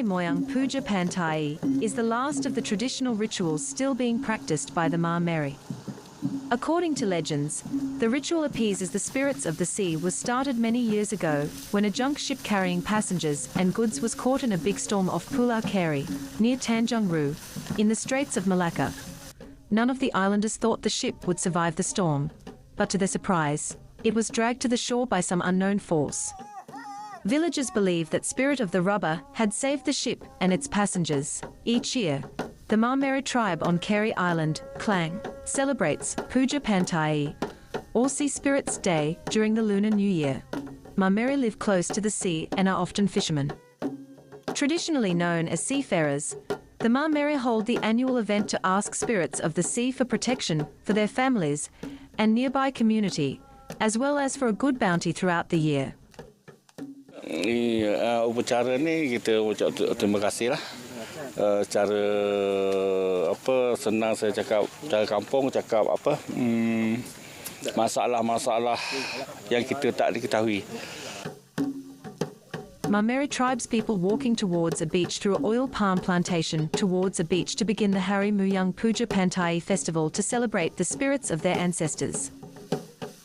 Hari Moyang Puja Pantai is the last of the traditional rituals still being practiced by the Mari. According to legends, the ritual appeases the spirits of the sea was started many years ago when a junk ship carrying passengers and goods was caught in a big storm off Pulau Keri, near Tanjung Ru, in the Straits of Malacca. None of the islanders thought the ship would survive the storm, but to their surprise, it was dragged to the shore by some unknown force. Villagers believe that spirit of the rubber had saved the ship and its passengers. Each year, the Mari tribe on Keri Island, Klang, celebrates Puja Pantai, or Sea Spirits Day, during the Lunar New Year. Mari live close to the sea and are often fishermen. Traditionally known as seafarers, the Mari hold the annual event to ask spirits of the sea for protection for their families and nearby community, as well as for a good bounty throughout the year. Upacara ni kita ucap terima kasih lah. Cara apa senang saya cakap cara kampung cakap apa masalah-masalah yang kita tak diketahui. Mari tribespeople walking towards a beach through an oil palm plantation towards a beach to begin the Hari Moyang Puja Pantai festival to celebrate the spirits of their ancestors.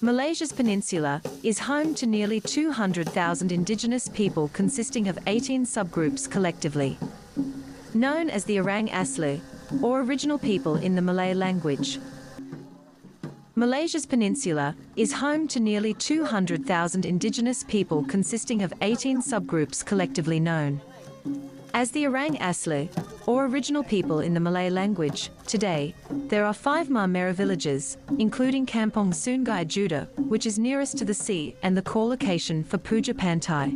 Malaysia's peninsula is home to nearly 200,000 indigenous people consisting of 18 subgroups collectively. Known as the Orang Asli, or original people in the Malay language. Malaysia's peninsula is home to nearly 200,000 indigenous people consisting of 18 subgroups collectively known as the Orang Asli, or original people in the Malay language. Today, there are 5 Mari villages, including Kampong Sungai Juda, which is nearest to the sea and the core location for Puja Pantai.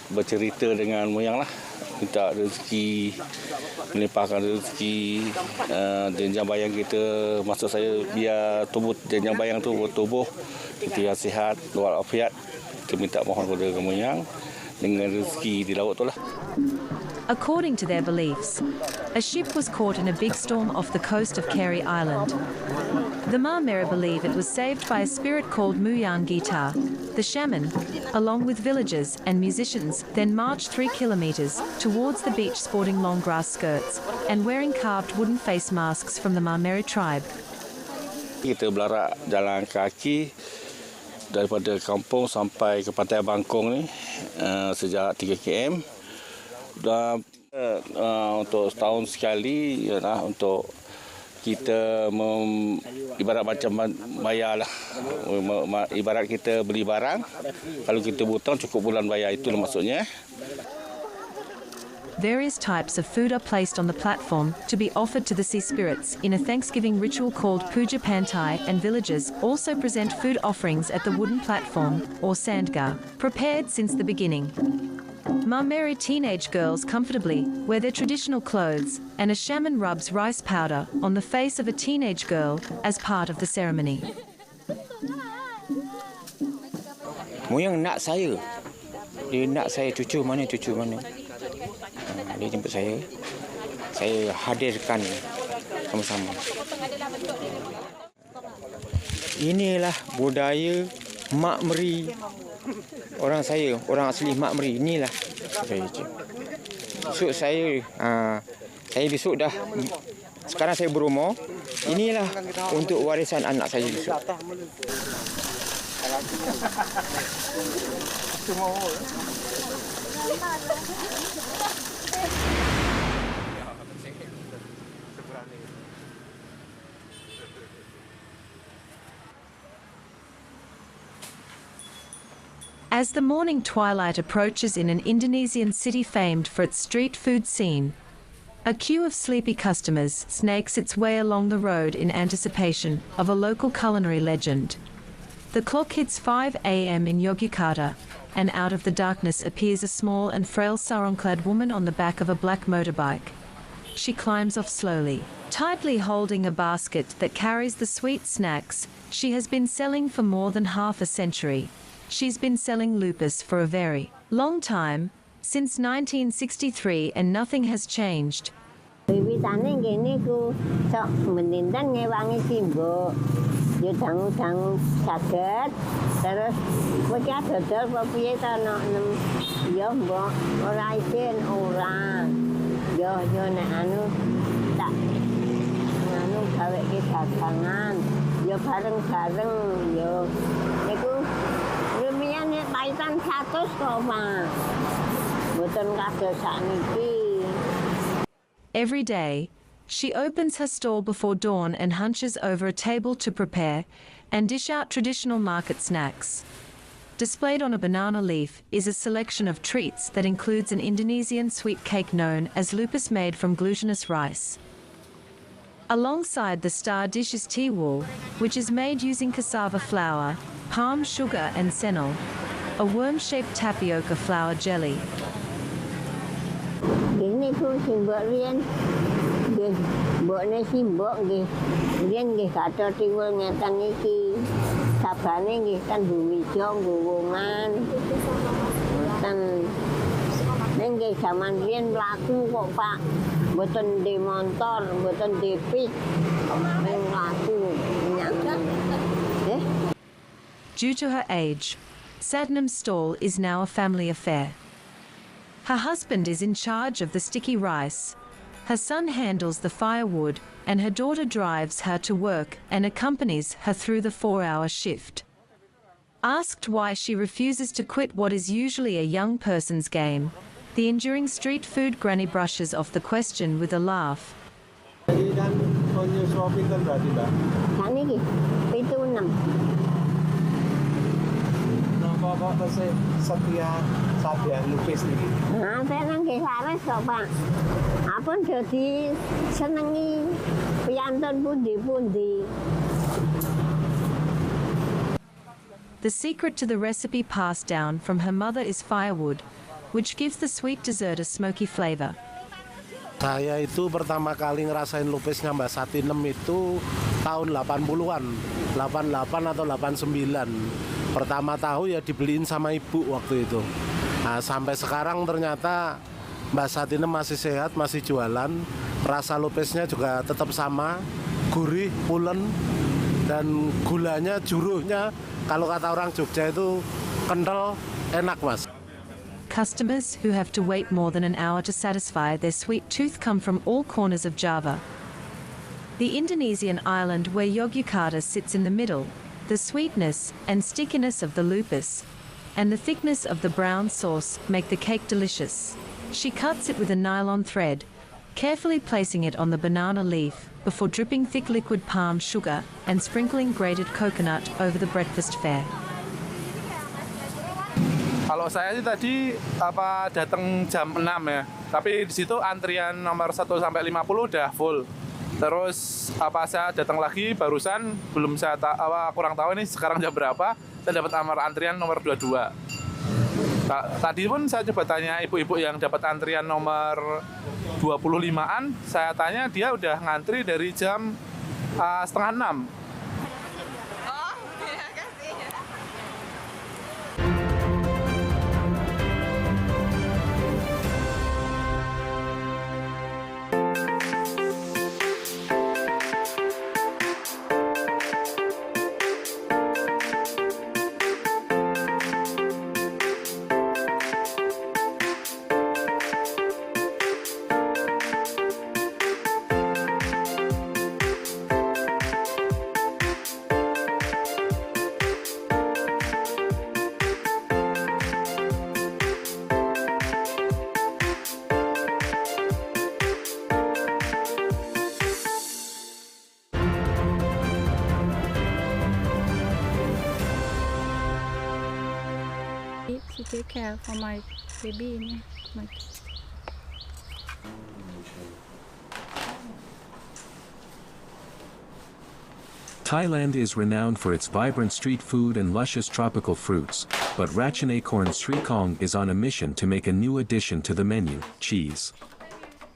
Bercerita dengan moyang lah, minta rezeki, melimpahkan rezeki, jenjang bayang kita, maksud saya biar tubuh jenjang bayang tu bertubuh, kita yang sihat, walafiat, kita minta mohon kepada moyang dengan rezeki di laut tu lah. According to their beliefs, a ship was caught in a big storm off the coast of Keri Island. The Mari believe it was saved by a spirit called Muyang Gitar. The shaman, along with villagers and musicians, then marched 3 kilometers towards the beach sporting long grass skirts and wearing carved wooden face masks from the Mari tribe. Kita belarak jalan kaki daripada kampung sampai ke pantai Bangkong ni sejak 3 km. Dan untuk setahun sekali ialah untuk kita ibarat macam bayar lah. Ibarat kita beli barang, kalau kita butang cukup bulan bayar, itulah maksudnya. Various types of food are placed on the platform to be offered to the sea spirits in a Thanksgiving ritual called Puja Pantai, and villagers also present food offerings at the wooden platform, or sandgar, prepared since the beginning. Mari teenage girls comfortably wear their traditional clothes, and a shaman rubs rice powder on the face of a teenage girl as part of the ceremony. Moyang nak saya. Dia nak saya cucu mana. Dia jemput saya. Saya hadirkan sama-sama. Inilah budaya Mak Meri. Orang asli Mak Meri. Inilah saya. Besok saya besok dah, sekarang saya berumur. Inilah untuk warisan anak saya besok. As the morning twilight approaches in an Indonesian city famed for its street food scene, a queue of sleepy customers snakes its way along the road in anticipation of a local culinary legend. The clock hits 5 a.m. in Yogyakarta, and out of the darkness appears a small and frail sarong-clad woman on the back of a black motorbike. She climbs off slowly, tightly holding a basket that carries the sweet snacks she has been selling for more than half a century. She's been selling lupus for a very long time, since 1963, and nothing has changed. dia tanggung sakit terus bocah dodol apa piye ta nek ya mbok ora isin ora yo nek anu tak anu gawe ke dagangan yo bareng-bareng yo niku rumiyin nek pautan 100 kok Pak mboten kados sakniki. Every day, she opens her stall before dawn and hunches over a table to prepare and dish out traditional market snacks. Displayed on a banana leaf is a selection of treats that includes an Indonesian sweet cake known as lupis made from glutinous rice. Alongside the star dish is tea wool, which is made using cassava flour, palm sugar and senil, a worm-shaped tapioca flour jelly. Ini ku simbok riyen nggih mbokne simbok nggih riyen nggih gathah tiwul ngeten iki sabane nggih kan buwijo ngguwungan ten ning nggih jaman riyen mlaku kok Pak mboten di motor mboten di pit ning mlaku nyangat nggih. Due to her age, Sadnam's stall is now a family affair. Her husband is in charge of the sticky rice, her son handles the firewood, and her daughter drives her to work and accompanies her through the 4-hour shift. Asked why she refuses to quit what is usually a young person's game, the enduring street food granny brushes off the question with a laugh. Jadi kan menyusul pinter berarti Mbak? Kan iki 76. Kok tesih setia sabian lupis niki. Nah, saya nggih laris kok, Pak. Apun dadi senengi piyantun pundi-pundi. The secret to the recipe passed down from her mother is firewood, which gives the sweet dessert a smoky flavor. Saya itu pertama kali ngerasain lupisnya Mbak Satinem itu tahun 80-an, 88 atau 89. Pertama tahu ya dibeliin sama ibu waktu itu. Nah, sampai sekarang ternyata Mbak Satinem masih sehat, masih jualan. Rasa lupisnya juga tetap sama, gurih, pulen, dan gulanya, juruhnya, kalau kata orang Jogja itu kental, enak Mas. Customers who have to wait more than an hour to satisfy their sweet tooth come from all corners of Java. The Indonesian island where Yogyakarta sits in the middle, the sweetness and stickiness of the lupis, and the thickness of the brown sauce make the cake delicious. She cuts it with a nylon thread, carefully placing it on the banana leaf before dripping thick liquid palm sugar and sprinkling grated coconut over the breakfast fare. Kalau saya sih tadi datang jam 6 ya, tapi di situ antrian nomor 1 sampai 50 udah full. Terus saya datang lagi barusan, belum saya kurang tahu ini sekarang jam berapa, saya dapat nomor antrian nomor 22. Tadi pun saya coba tanya ibu-ibu yang dapat antrian nomor 25-an, saya tanya dia udah ngantri dari jam 5:30. To take care for my baby. Thailand is renowned for its vibrant street food and luscious tropical fruits, but Ratchanakon Srikong is on a mission to make a new addition to the menu, cheese.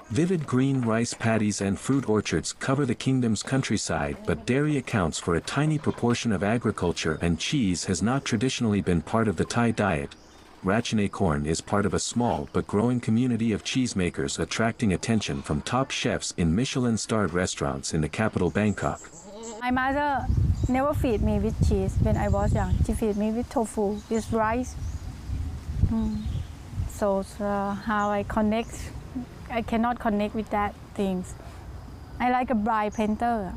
Vivid green rice paddies and fruit orchards cover the kingdom's countryside, but dairy accounts for a tiny proportion of agriculture and cheese has not traditionally been part of the Thai diet. Ratchanakon is part of a small but growing community of cheesemakers attracting attention from top chefs in Michelin-starred restaurants in the capital Bangkok. My mother never feed me with cheese when I was young. She feed me with tofu, with rice. So how I connect, I cannot connect with that things. I like a bright painter.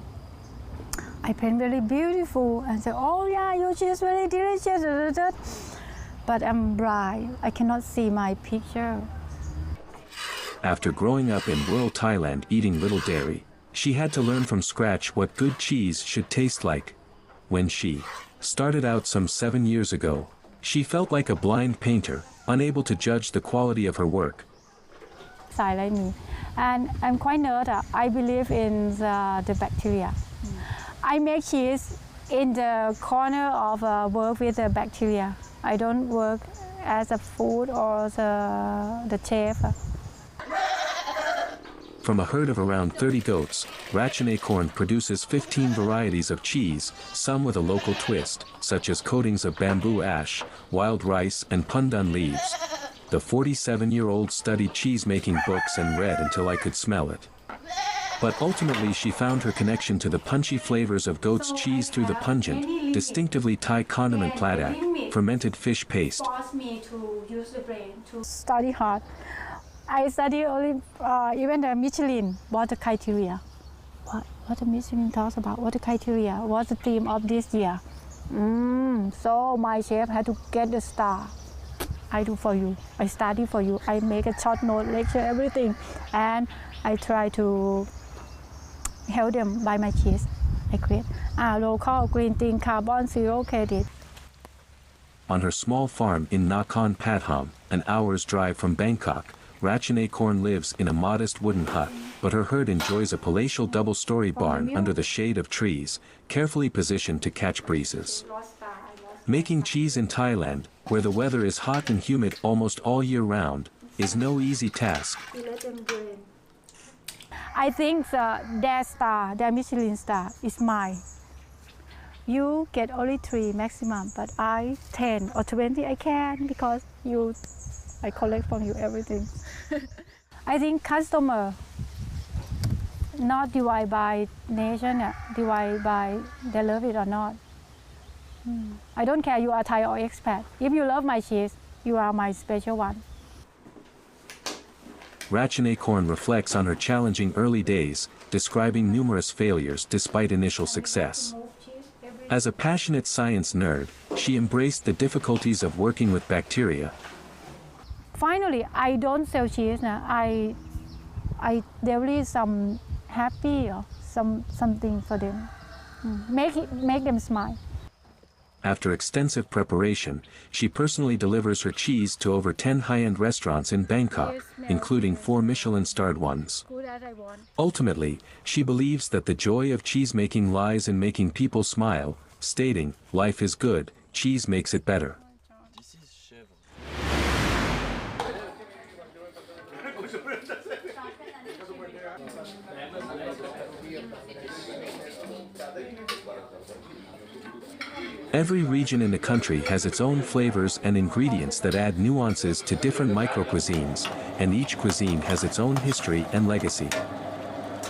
I paint very beautiful and say, oh yeah, your cheese very delicious. But I'm blind. I cannot see my picture. After growing up in rural Thailand eating little dairy, she had to learn from scratch what good cheese should taste like. When she started out some 7 years ago, she felt like a blind painter, unable to judge the quality of her work. Like me. And I'm quite nerd. I believe in the bacteria. I make cheese in the corner of work with the bacteria. I don't work as a food or the chef. From a herd of around 30 goats, Rasmi produces 15 varieties of cheese, some with a local twist, such as coatings of bamboo ash, wild rice and pandan leaves. The 47-year-old studied cheese-making books and read until I could smell it. But ultimately she found her connection to the punchy flavors of goat's cheese through the pungent, distinctively Thai condiment pladak, fermented fish paste. Forced me to use the brain to study hard. I study only even the Michelin. What the criteria? What the Michelin talks about? What the criteria? What's the theme of this year? So my chef had to get the star. I do for you. I study for you. I make a short note, lecture, everything, and I try to help them buy my cheese. I create local, green thing, carbon zero credit. On her small farm in Nakhon Pathom, an hour's drive from Bangkok, Rasmi lives in a modest wooden hut, but her herd enjoys a palatial double-story barn under the shade of trees, carefully positioned to catch breezes. Making cheese in Thailand, where the weather is hot and humid almost all year round, is no easy task. I think their star, their Michelin star, is mine. You get only 3 maximum, but I 10 or 20 I can because I collect from you everything. I think customer not divided by nation, divided by they love it or not. I don't care you are Thai or expat. If you love my cheese, you are my special one. Rasmi reflects on her challenging early days, describing numerous failures despite initial success. As a passionate science nerd, she embraced the difficulties of working with bacteria. Finally, I don't sell cheese now. There is some happy or something for them. Make them smile. After extensive preparation, she personally delivers her cheese to over 10 high-end restaurants in Bangkok, including 4 Michelin-starred ones. Ultimately, she believes that the joy of cheese-making lies in making people smile, stating, "Life is good, cheese makes it better." Every region in the country has its own flavors and ingredients that add nuances to different micro-cuisines, and each cuisine has its own history and legacy.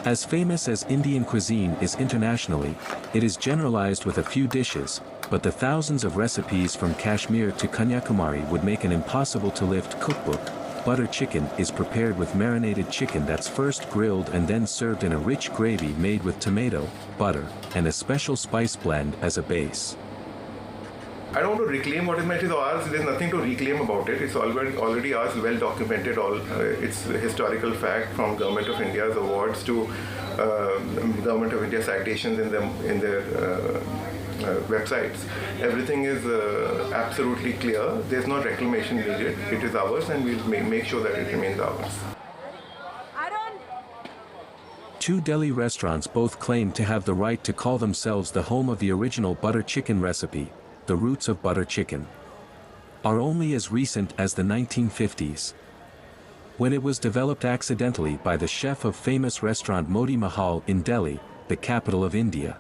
As famous as Indian cuisine is internationally, it is generalized with a few dishes, but the thousands of recipes from Kashmir to Kanyakumari would make an impossible-to-lift cookbook. Butter chicken is prepared with marinated chicken that's first grilled and then served in a rich gravy made with tomato, butter, and a special spice blend as a base. I don't want to reclaim what is meant is ours. There's nothing to reclaim about it. It's already ours, well documented. It's historical fact from Government of India's awards to Government of India citations in their websites. Everything is absolutely clear. There's no reclamation needed. It is ours, and we'll make sure that it remains ours. 2 Delhi restaurants both claim to have the right to call themselves the home of the original butter chicken recipe. The roots of butter chicken are only as recent as the 1950s, when it was developed accidentally by the chef of famous restaurant Moti Mahal in Delhi, the capital of India.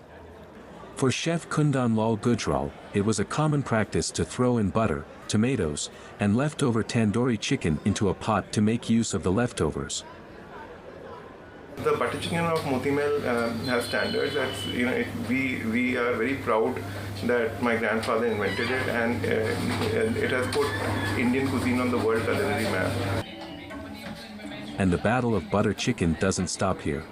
For Chef Kundan Lal Gujral, it was a common practice to throw in butter, tomatoes, and leftover tandoori chicken into a pot to make use of the leftovers. The butter chicken of Motimel has standards. That's, we are very proud that my grandfather invented it, and it has put Indian cuisine on the world culinary map. And the battle of butter chicken doesn't stop here.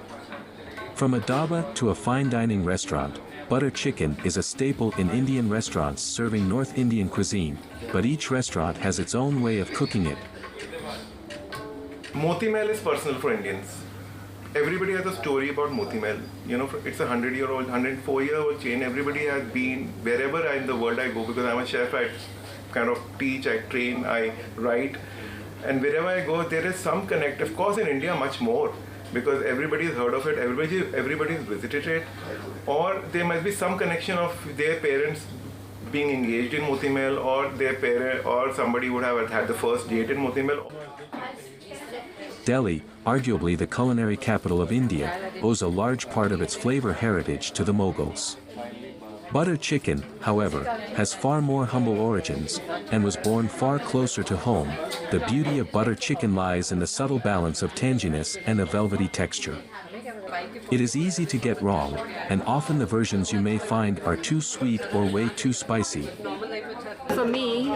From a dhaba to a fine dining restaurant, butter chicken is a staple in Indian restaurants serving North Indian cuisine, but each restaurant has its own way of cooking it. Motimel is personal for Indians. Everybody has a story about Motimel. It's a 100-year-old, 104-year-old chain. Everybody has been, wherever in the world I go, because I'm a chef, I kind of teach, I train, I write. And wherever I go, there is some connect. Of course, in India, much more, because everybody has heard of it, everybody has visited it. Or there must be some connection of their parents being engaged in Motimel, or their parent, or somebody would have had the first date in Motimel. Delhi, arguably the culinary capital of India, owes a large part of its flavor heritage to the Mughals. Butter chicken, however, has far more humble origins, and was born far closer to home. The beauty of butter chicken lies in the subtle balance of tanginess and a velvety texture. It is easy to get wrong, and often the versions you may find are too sweet or way too spicy. For me,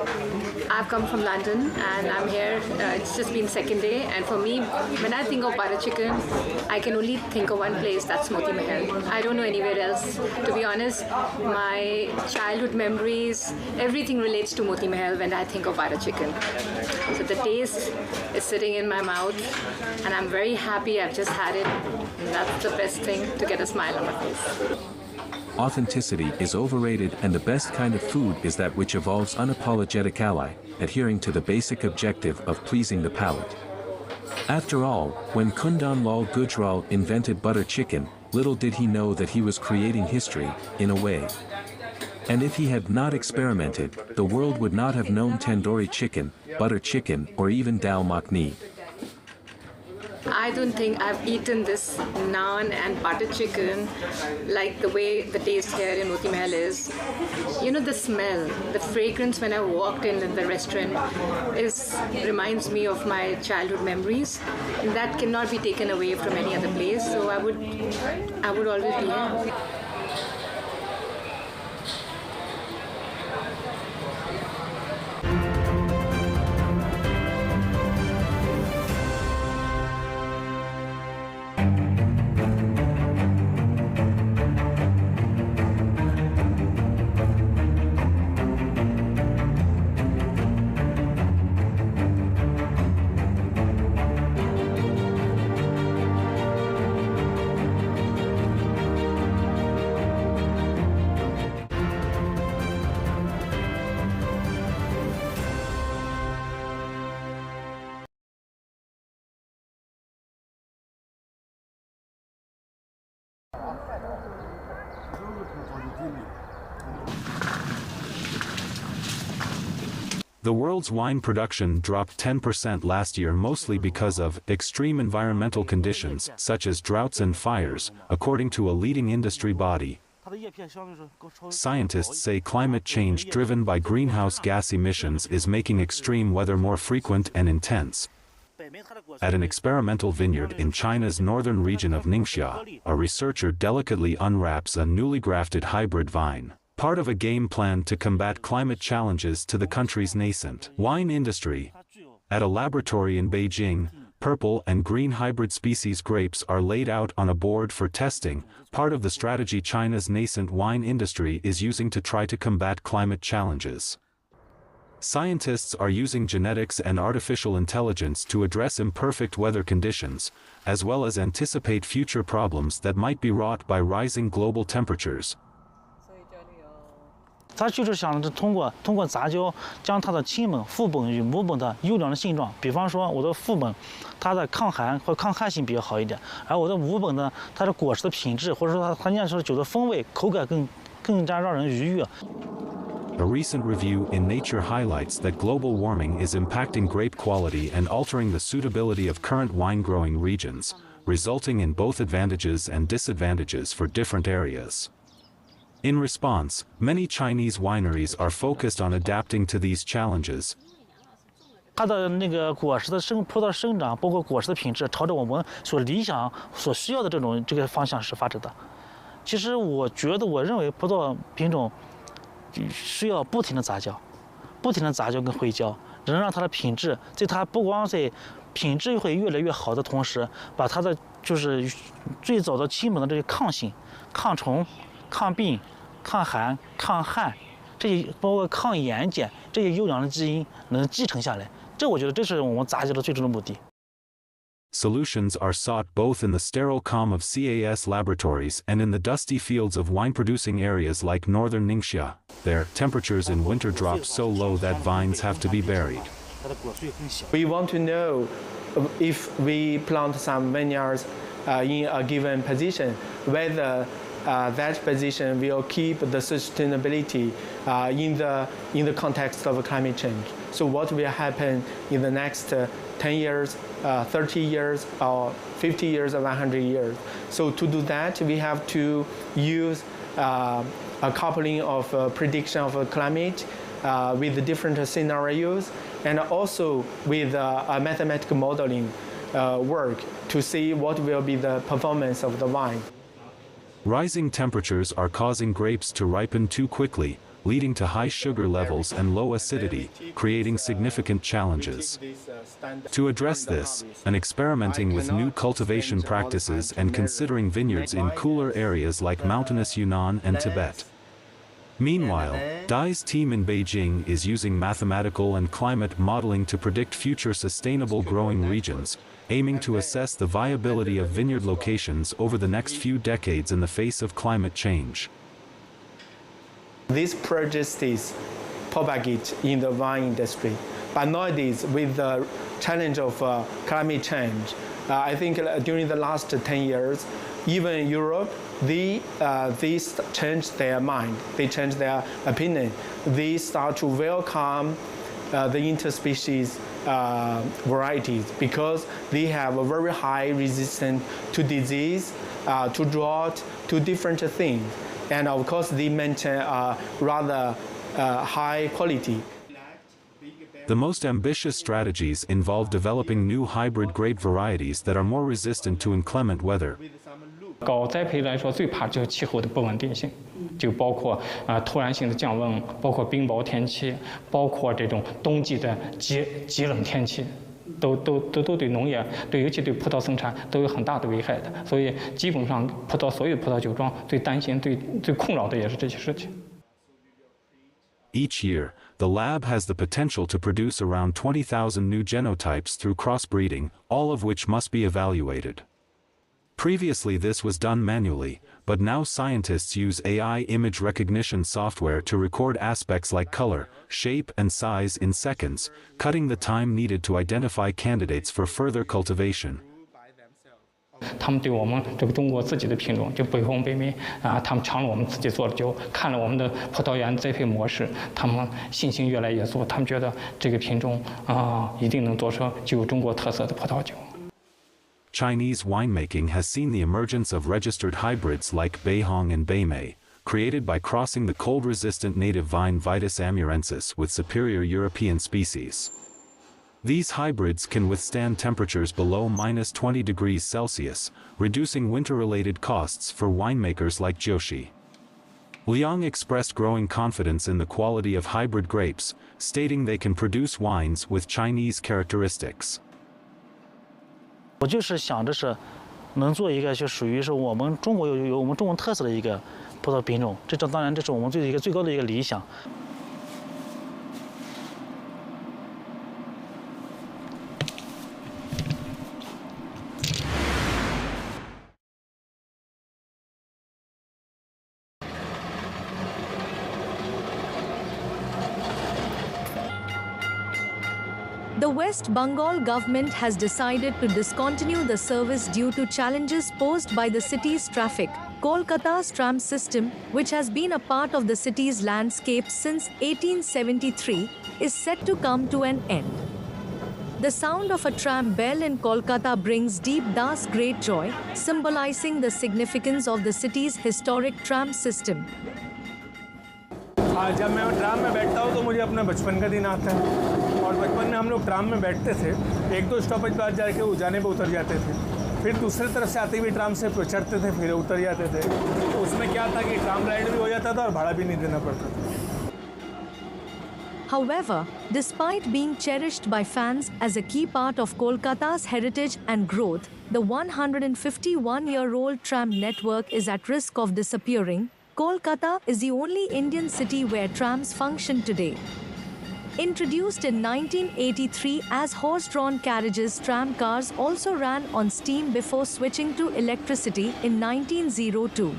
I've come from London and I'm here, it's just been second day, and for me, when I think of butter chicken, I can only think of one place, that's Moti Mahal. I don't know anywhere else. To be honest, my childhood memories, everything relates to Moti Mahal when I think of butter chicken. So the taste is sitting in my mouth and I'm very happy I've just had it. And that's the best thing to get a smile on my face. Authenticity is overrated, and the best kind of food is that which evolves unapologetic ally, adhering to the basic objective of pleasing the palate. After all, when Kundan Lal Gujral invented butter chicken, little did he know that he was creating history, in a way. And if he had not experimented, the world would not have known tandoori chicken, butter chicken, or even dal makhni. I don't think I've eaten this naan and butter chicken like the way the taste here in Moti Mahal is. The smell, the fragrance when I walked in the restaurant reminds me of my childhood memories, and that cannot be taken away from any other place. So I would always be here. The world's wine production dropped 10% last year, mostly because of extreme environmental conditions, such as droughts and fires, according to a leading industry body. Scientists say climate change driven by greenhouse gas emissions is making extreme weather more frequent and intense. At an experimental vineyard in China's northern region of Ningxia, a researcher delicately unwraps a newly grafted hybrid vine, part of a game plan to combat climate challenges to the country's nascent wine industry. At a laboratory in Beijing, purple and green hybrid species grapes are laid out on a board for testing, part of the strategy China's nascent wine industry is using to try to combat climate challenges. Scientists are using genetics and artificial intelligence to address imperfect weather conditions, as well as anticipate future problems that might be wrought by rising global temperatures. 它就是想着通过杂交，将它的亲本、父本与母本的优良的性状，比方说我的父本，它的抗寒或抗旱性比较好一点，而我的母本呢，它的果实的品质或者说它酿出酒的风味、口感更加让人愉悦。 A recent review in Nature highlights that global warming is impacting grape quality and altering the suitability of current wine-growing regions, resulting in both advantages and disadvantages for different areas. In response, many Chinese wineries are focused on adapting to these challenges. 它的那个果实的葡萄生长，包括果实的品质，朝着我们所理想、所需要的这个方向是发展的。其实我认为葡萄品种需要不停的杂交跟回交，能让它的品质，在它不光在品质会越来越好的同时，把它的就是最早的基本的这些抗性、抗虫、抗病、抗寒、抗旱，这些包括抗盐碱这些优良的基因能继承下来。这我觉得这是我们杂交的最终的目的。Solutions are sought both in the sterile calm of CAS laboratories and in the dusty fields of wine-producing areas like northern Ningxia. There, temperatures in winter drop so low that vines have to be buried. We want to know if we plant some vineyards in a given position, whether that position will keep the sustainability in the context of climate change. So what will happen in the next 10 years, 30 years, or 50 years, or 100 years? So to do that, we have to use a coupling of prediction of climate with the different scenarios, and also with a mathematical modeling work to see what will be the performance of the vine. Rising temperatures are causing grapes to ripen too quickly, leading to high sugar levels and low acidity, creating significant challenges. To address this, and experimenting with new cultivation practices and considering vineyards in cooler areas like mountainous Yunnan and Tibet. Meanwhile, Dai's team in Beijing is using mathematical and climate modeling to predict future sustainable growing regions, aiming to assess the viability of vineyard locations over the next few decades in the face of climate change. These prejudices propagate in the wine industry, but nowadays with the challenge of climate change, I think during the last 10 years, even Europe, they changed their mind, they changed their opinion. They start to welcome the interspecies varieties because they have a very high resistance to disease, to drought, to different things. And of course, they maintain a rather high quality. The most ambitious strategies involve developing new hybrid grape varieties that are more resistant to inclement weather. 搞栽培来说，最怕就是气候的不稳定性，就包括突然性的降温，包括冰雹天气，包括这种冬季的极冷天气，都对农业，尤其对葡萄生产都有很大的危害的。所以基本上所有葡萄酒庄最担心、最困扰的也是这些事情。Each year, the lab has the potential to produce around 20,000 new genotypes through crossbreeding, all of which must be evaluated. Previously this was done manually, but now scientists use AI image recognition software to record aspects like color, shape and size in seconds, cutting the time needed to identify candidates for further cultivation. 他们对我们这个中国自己的品种，就北红北美他们尝了我们自己做的酒，看了我们的葡萄园栽培模式，他们信心越来越足，他们觉得这个品种一定能做出具有中国特色的葡萄酒。 Chinese winemaking has seen the emergence of registered hybrids like Beihong and Beimei, created by crossing the cold-resistant native vine Vitis amurensis with superior European species. These hybrids can withstand temperatures below -20 degrees Celsius, reducing winter-related costs for winemakers like Joshi. Liang expressed growing confidence in the quality of hybrid grapes, stating they can produce wines with Chinese characteristics. 我就是想着是，能做一个就属于是我们中国有我们中国特色的一个葡萄品种，当然这是我们最高的一个理想。The West Bengal government has decided to discontinue the service due to challenges posed by the city's traffic. Kolkata's tram system, which has been a part of the city's landscape since 1873, is set to come to an end. The sound of a tram bell in Kolkata brings deep Das great joy, symbolizing the significance of the city's historic tram system. जब मैं tram में बैठता हूँ तो मुझे अपने बचपन का दिन आता है और बचपन में हम लोग ट्राम में बैठते थे, 1-2 स्टॉपेज बाद जाके उजाने पे उतर जाते थे, फिर दूसरी तरफ से आती हुई ट्राम से चढ़ते थे, फिर उतर जाते थे। तो उसमें क्या था कि ट्राम राइड भी हो जाता था और भाड़ा भी नहीं देना पड़ता था। However, despite being cherished by fans as a key part of Kolkata's heritage and growth, the 151-year-old tram network is at risk of disappearing. Kolkata is the only Indian city where trams function today. Introduced in 1983 as horse-drawn carriages, tram cars also ran on steam before switching to electricity in 1902.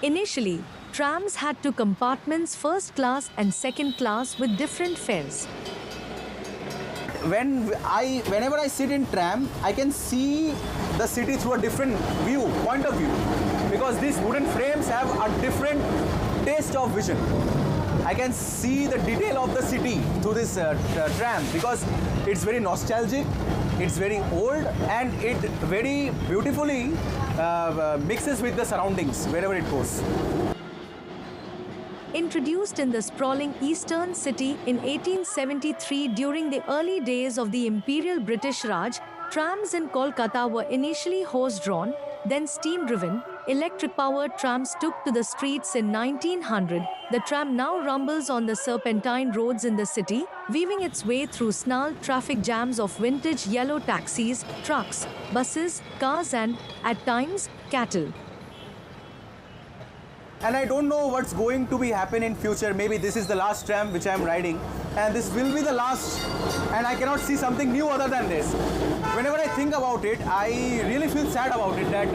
Initially, trams had two compartments, first class and second class, with different fares. Whenever I sit in tram, I can see the city through a different point of view, because these wooden frames have a different taste of vision. I can see the detail of the city through this tram, because it's very nostalgic, it's very old, and it very beautifully mixes with the surroundings wherever it goes. Introduced in the sprawling eastern city in 1873 during the early days of the Imperial British Raj, trams in Kolkata were initially horse-drawn, then steam-driven. Electric-powered trams took to the streets in 1900. The tram now rumbles on the serpentine roads in the city, weaving its way through snarled traffic jams of vintage yellow taxis, trucks, buses, cars and, at times, cattle. And I don't know what's going to be happen in future. Maybe this is the last tram which I am riding, and this will be the last, and I cannot see something new other than this. Whenever I think about it, I really feel sad about it, that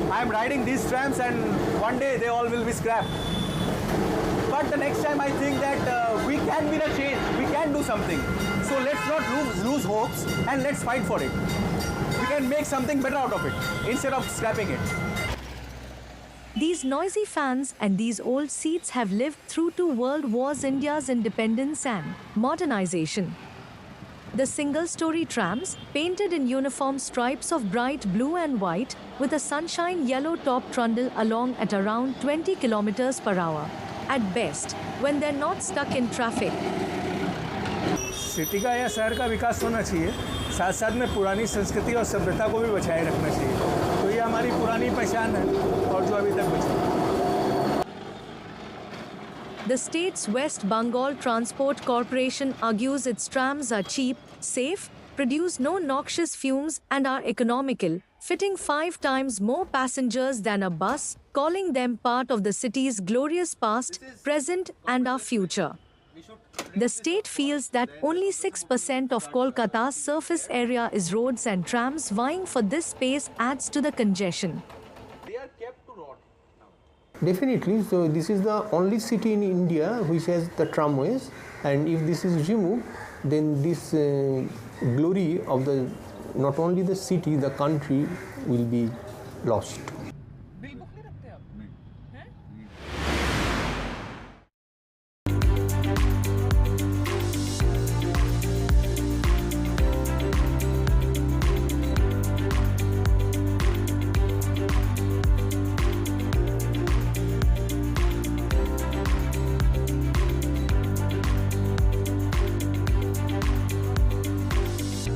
I am riding these trams and one day they all will be scrapped. But the next time I think that we can be the change, we can do something. So let's not lose hopes, and let's fight for it. We can make something better out of it instead of scrapping it. These noisy fans and these old seats have lived through 2 world wars, India's independence and modernization. The single-story trams, painted in uniform stripes of bright blue and white, with a sunshine yellow top, trundle along at around 20 kilometers per hour. At best, when they're not stuck in traffic. City का या शहर का विकास होना चाहिए, साथ साथ में पुरानी संस्कृति और सभ्यता को भी बचाए रखना चाहिए। तो ये हमारी पुरानी पहचान है और जो अभी तक बची है। The state's West Bengal Transport Corporation argues its trams are cheap, safe, produce no noxious fumes and are economical, fitting 5 times more passengers than a bus, calling them part of the city's glorious past, present and our future. The state feels that only 6% of Kolkata's surface area is roads, and trams vying for this space adds to the congestion. Definitely, so this is the only city in India which has the tramways, and if this is removed, then this glory of the not only the city, the country will be lost.